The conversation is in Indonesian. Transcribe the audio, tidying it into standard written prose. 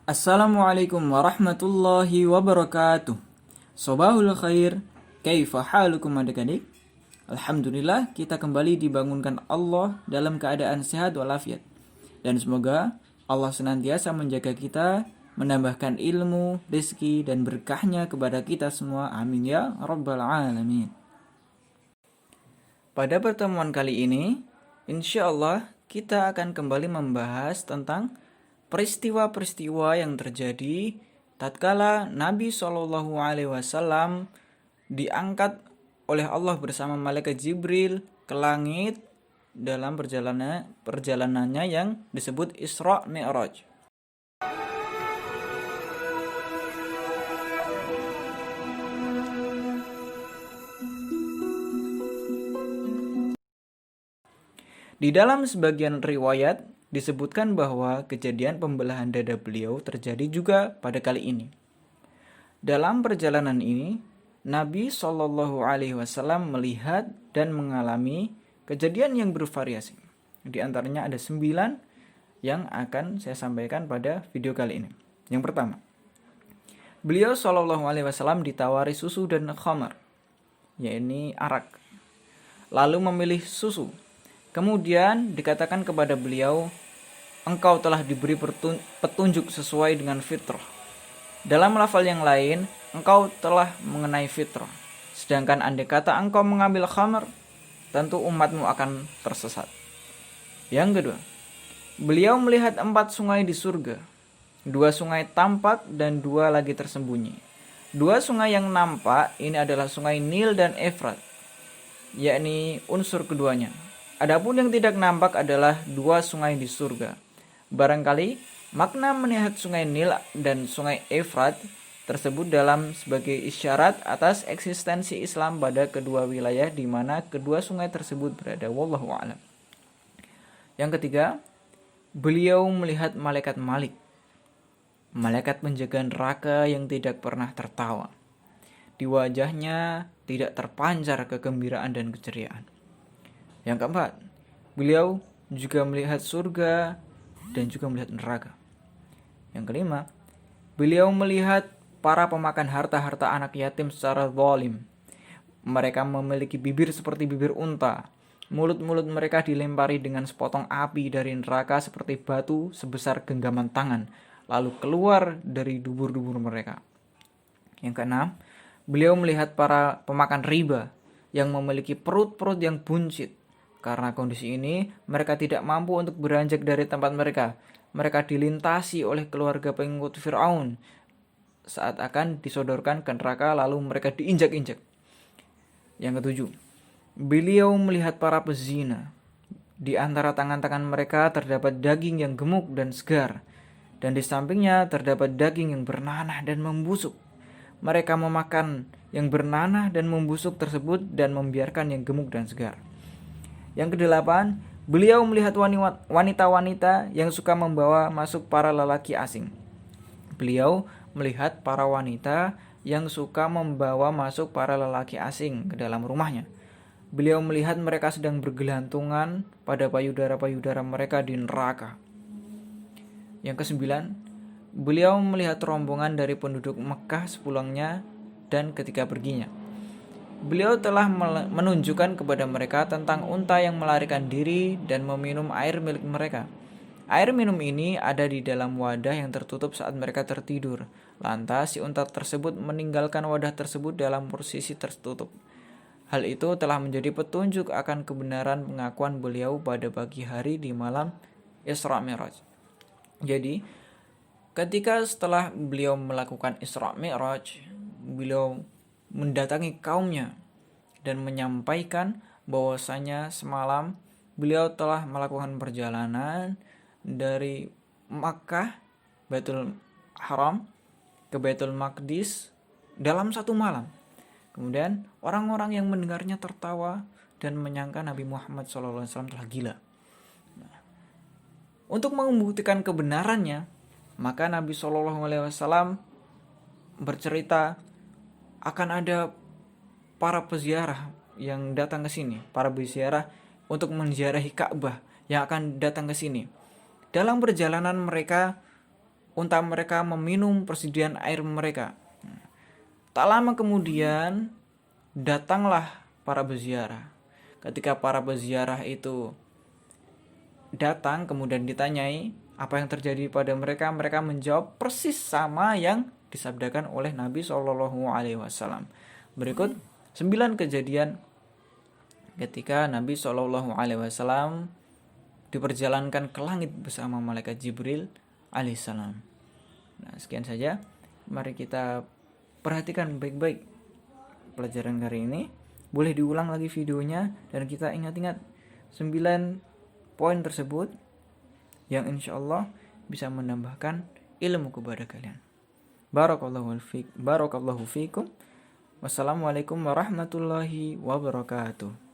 Assalamualaikum warahmatullahi wabarakatuh. Sobahul khair, kaifa halukum adik-adik? Alhamdulillah kita kembali dibangunkan Allah dalam keadaan sehat walafiat. Dan semoga Allah senantiasa menjaga kita, menambahkan ilmu, rezeki, dan berkahnya kepada kita semua. Amin ya rabbal alamin. Pada pertemuan kali ini, insya Allah kita akan kembali membahas tentang peristiwa-peristiwa yang terjadi tatkala Nabi Shallallahu Alaihi Wasallam diangkat oleh Allah bersama malaikat Jibril ke langit dalam perjalanannya yang disebut Isra Mi'raj. Di dalam sebagian riwayat disebutkan bahwa kejadian pembelahan dada beliau terjadi juga pada kali ini. Dalam perjalanan ini, Nabi Shallallahu Alaihi Wasallam melihat dan mengalami kejadian yang bervariasi. Di antaranya ada 9 yang akan saya sampaikan pada video kali ini. Yang pertama, beliau Shallallahu Alaihi Wasallam ditawari susu dan khamar, yakni arak. Lalu memilih susu. Kemudian dikatakan kepada beliau, engkau telah diberi petunjuk sesuai dengan fitrah. Dalam lafal yang lain, engkau telah mengenai fitrah. Sedangkan andai kata engkau mengambil khamar, tentu umatmu akan tersesat. Yang kedua, beliau melihat 4 sungai di surga. 2 sungai tampak dan 2 lagi tersembunyi. 2 sungai yang nampak ini adalah sungai Nil dan Efrat, yakni unsur keduanya. Adapun yang tidak nampak adalah 2 sungai di surga. Barangkali makna melihat sungai Nil dan sungai Efrat tersebut dalam sebagai isyarat atas eksistensi Islam pada kedua wilayah di mana kedua sungai tersebut berada. Wallahu a'lam. Yang ketiga, beliau melihat malaikat Malik, malaikat penjaga neraka yang tidak pernah tertawa. Di wajahnya tidak terpancar kegembiraan dan keceriaan. Yang keempat, beliau juga melihat surga dan juga melihat neraka. Yang kelima, beliau melihat para pemakan harta-harta anak yatim secara zalim. Mereka memiliki bibir seperti bibir unta. Mulut-mulut mereka dilempari dengan sepotong api dari neraka seperti batu sebesar genggaman tangan, lalu keluar dari dubur-dubur mereka. Yang keenam, beliau melihat para pemakan riba yang memiliki perut-perut yang buncit. Karena kondisi ini, mereka tidak mampu untuk beranjak dari tempat mereka. Mereka dilintasi oleh keluarga pengikut Fir'aun saat akan disodorkan ke neraka, lalu mereka diinjak-injak. Yang ketujuh, beliau melihat para pezina. Di antara tangan-tangan mereka terdapat daging yang gemuk dan segar, dan di sampingnya terdapat daging yang bernanah dan membusuk. Mereka memakan yang bernanah dan membusuk tersebut dan membiarkan yang gemuk dan segar. Yang kedelapan, beliau melihat wanita-wanita yang suka membawa masuk para lelaki asing. Beliau melihat para wanita yang suka membawa masuk para lelaki asing ke dalam rumahnya. Beliau melihat mereka sedang bergelantungan pada payudara-payudara mereka di neraka. Yang kesembilan, beliau melihat rombongan dari penduduk Mekah sepulangnya dan ketika perginya. Beliau telah menunjukkan kepada mereka tentang unta yang melarikan diri dan meminum air milik mereka. Air minum ini ada di dalam wadah yang tertutup saat mereka tertidur. Lantas si unta tersebut meninggalkan wadah tersebut dalam posisi tertutup. Hal itu telah menjadi petunjuk akan kebenaran pengakuan beliau pada pagi hari di malam Isra Mi'raj. Jadi, ketika setelah beliau melakukan Isra Mi'raj, beliau mendatangi kaumnya dan menyampaikan bahwasanya semalam beliau telah melakukan perjalanan dari Makkah, Baitul Haram ke Baitul Maqdis dalam 1 malam. Kemudian orang-orang yang mendengarnya tertawa dan menyangka Nabi Muhammad SAW telah gila. Untuk membuktikan kebenarannya, maka Nabi SAW bercerita akan ada para peziarah yang datang ke sini, para peziarah untuk menziarahi Ka'bah yang akan datang ke sini. Dalam perjalanan mereka unta mereka meminum persediaan air mereka. Tak lama kemudian datanglah para peziarah. Ketika para peziarah itu datang kemudian ditanyai apa yang terjadi pada mereka, mereka menjawab persis sama yang disabdakan oleh Nabi SAW. Berikut 9 kejadian ketika Nabi SAW diperjalankan ke langit bersama malaikat Jibril alaihissalam. Nah, sekian saja. Mari kita perhatikan baik-baik pelajaran kali ini. Boleh diulang lagi videonya dan kita ingat-ingat 9 poin tersebut yang insya Allah bisa menambahkan ilmu kepada kalian. Barakallahu fikum. Wassalamualaikum warahmatullahi wabarakatuh.